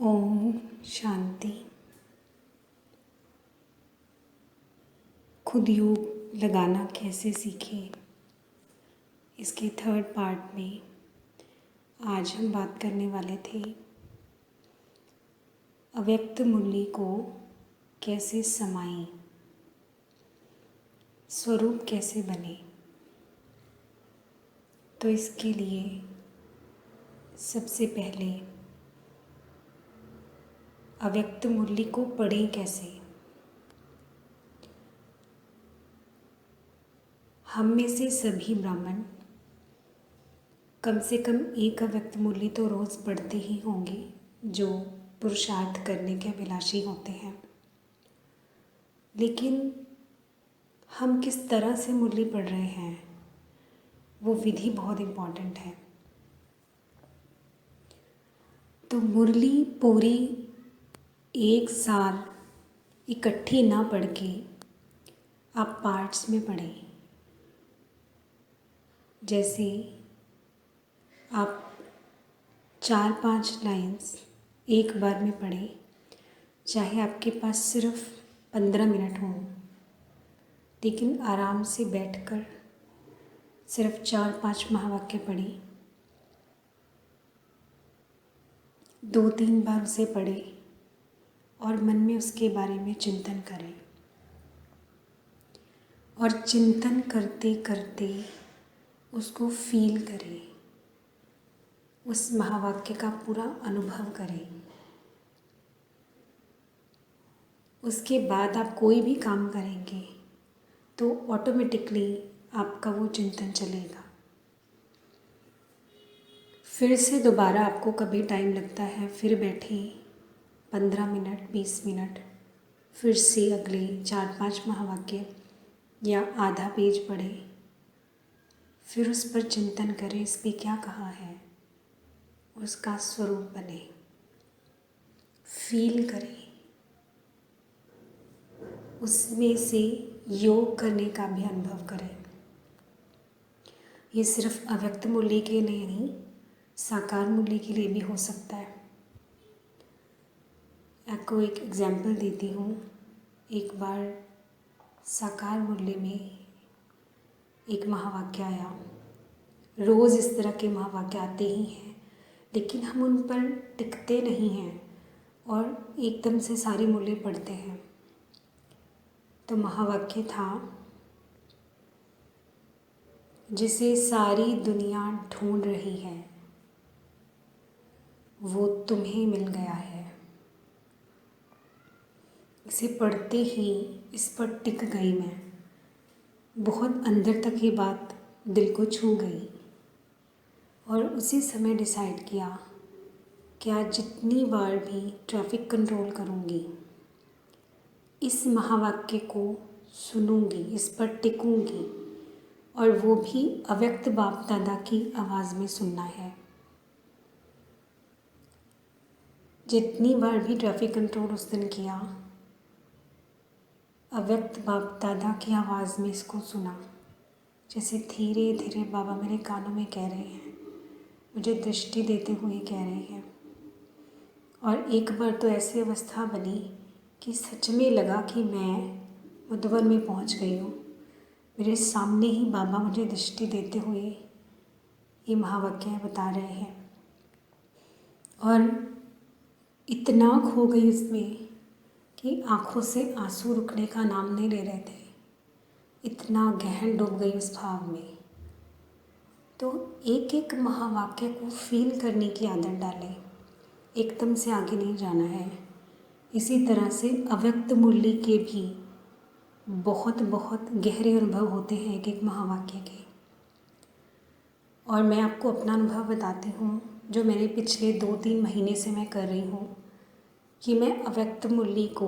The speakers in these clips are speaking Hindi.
ओम शांति। खुद योग लगाना कैसे सीखें, इसके थर्ड पार्ट में आज हम बात करने वाले थे अव्यक्त मुरली को कैसे समाएं, स्वरूप कैसे बने। तो इसके लिए सबसे पहले अव्यक्त मुरली को पढ़ें कैसे। हम में से सभी ब्राह्मण कम से कम एक अव्यक्त मुरली तो रोज़ पढ़ते ही होंगे, जो पुरुषार्थ करने के अभिलाषी होते हैं। लेकिन हम किस तरह से मुरली पढ़ रहे हैं, वो विधि बहुत इम्पॉर्टेंट है। तो मुरली पूरी एक साल इकट्ठी ना पढ़ के आप पार्ट्स में पढ़ें। जैसे आप 4-5 लाइन्स एक बार में पढ़ें, चाहे आपके पास सिर्फ 15 मिनट हों, लेकिन आराम से बैठकर सिर्फ 4-5 महावाक्य पढ़ें। 2-3 बार उसे पढ़ें और मन में उसके बारे में चिंतन करें। और चिंतन करते करते उसको फील करें, उस महावाक्य का पूरा अनुभव करें। उसके बाद आप कोई भी काम करेंगे तो ऑटोमेटिकली आपका वो चिंतन चलेगा। फिर से दोबारा आपको कभी टाइम लगता है, फिर बैठें 15 मिनट 20 मिनट, फिर से अगले 4-5 महावाक्य या आधा पेज पढ़ें। फिर उस पर चिंतन करें, इस पे क्या कहा है, उसका स्वरूप बने, फील करें, उसमें से योग करने का भी अनुभव करें। ये सिर्फ अव्यक्त मुरली के लिए नहीं, साकार मुरली के लिए भी हो सकता है। आपको एक एग्जाम्पल देती हूँ। एक बार साकार मुरली में एक महावाक्य आया। रोज़ इस तरह के महावाक्य आते ही हैं, लेकिन हम उन पर टिकते नहीं हैं और एकदम से सारी मुरली पढ़ते हैं। तो महावाक्य था, जिसे सारी दुनिया ढूंढ रही है वो तुम्हें मिल गया है। इसे पढ़ते ही इस पर टिक गई मैं। बहुत अंदर तक ये बात दिल को छू गई और उसी समय डिसाइड किया कि आज जितनी बार भी ट्रैफिक कंट्रोल करूँगी, इस महावाक्य को सुनूँगी, इस पर टिकूँगी, और वो भी अव्यक्त बाप दादा की आवाज़ में सुनना है। जितनी बार भी ट्रैफिक कंट्रोल उस दिन किया, अव्यक्त बाप दादा की आवाज़ में इसको सुना। जैसे धीरे धीरे बाबा मेरे कानों में कह रहे हैं, मुझे दृष्टि देते हुए कह रहे हैं। और एक बार तो ऐसी अवस्था बनी कि सच में लगा कि मैं मधुबन में पहुंच गई हूँ। मेरे सामने ही बाबा मुझे दृष्टि देते हुए ये महावाक्य बता रहे हैं। और इतना खो गई इसमें कि आँखों से आंसू रुकने का नाम नहीं ले रहे थे। इतना गहन डूब गई उस भाव में। तो एक एक महावाक्य को फील करने की आदत डालें। एकदम से आगे नहीं जाना है। इसी तरह से अव्यक्त मुरली के भी बहुत बहुत गहरे अनुभव होते हैं एक एक महावाक्य के। और मैं आपको अपना अनुभव बताती हूँ, जो मैंने पिछले 2-3 महीने से मैं कर रही हूँ, कि मैं अव्यक्त मुरली को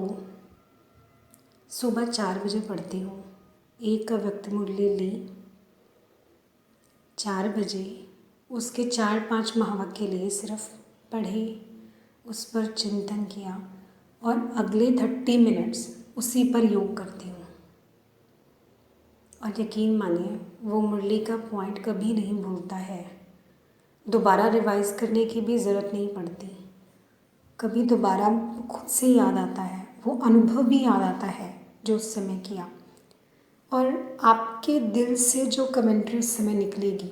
सुबह 4 बजे पढ़ती हूँ। एक अव्यक्त मुरली ली 4 बजे, उसके 4-5 महावाक्य लिए, सिर्फ पढ़े, उस पर चिंतन किया और अगले 30 मिनट्स उसी पर योग करती हूँ। और यकीन मानिए वो मुरली का पॉइंट कभी नहीं भूलता है। दोबारा रिवाइज़ करने की भी ज़रूरत नहीं पड़ती। कभी दोबारा खुद से याद आता है, वो अनुभव भी याद आता है जो उस समय किया। और आपके दिल से जो कमेंट्री उस समय निकलेगी,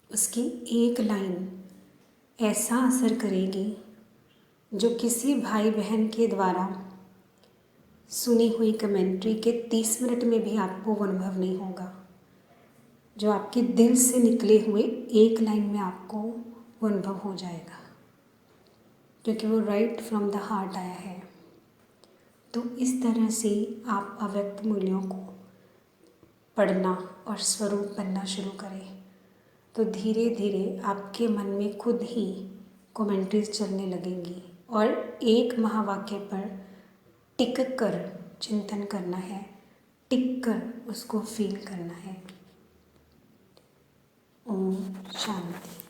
उसकी एक लाइन ऐसा असर करेगी जो किसी भाई बहन के द्वारा सुनी हुई कमेंट्री के 30 मिनट में भी आपको वो अनुभव नहीं होगा, जो आपके दिल से निकले हुए एक लाइन में आपको वो अनुभव हो जाएगा, क्योंकि वो राइट फ्रॉम द हार्ट आया है। तो इस तरह से आप अव्यक्त मूल्यों को पढ़ना और स्वरूप बनना शुरू करें, तो धीरे धीरे आपके मन में खुद ही कमेंट्रीज चलने लगेंगी और एक महावाक्य पर टिक कर चिंतन करना है, टिक कर उसको फील करना है। ओम शांति।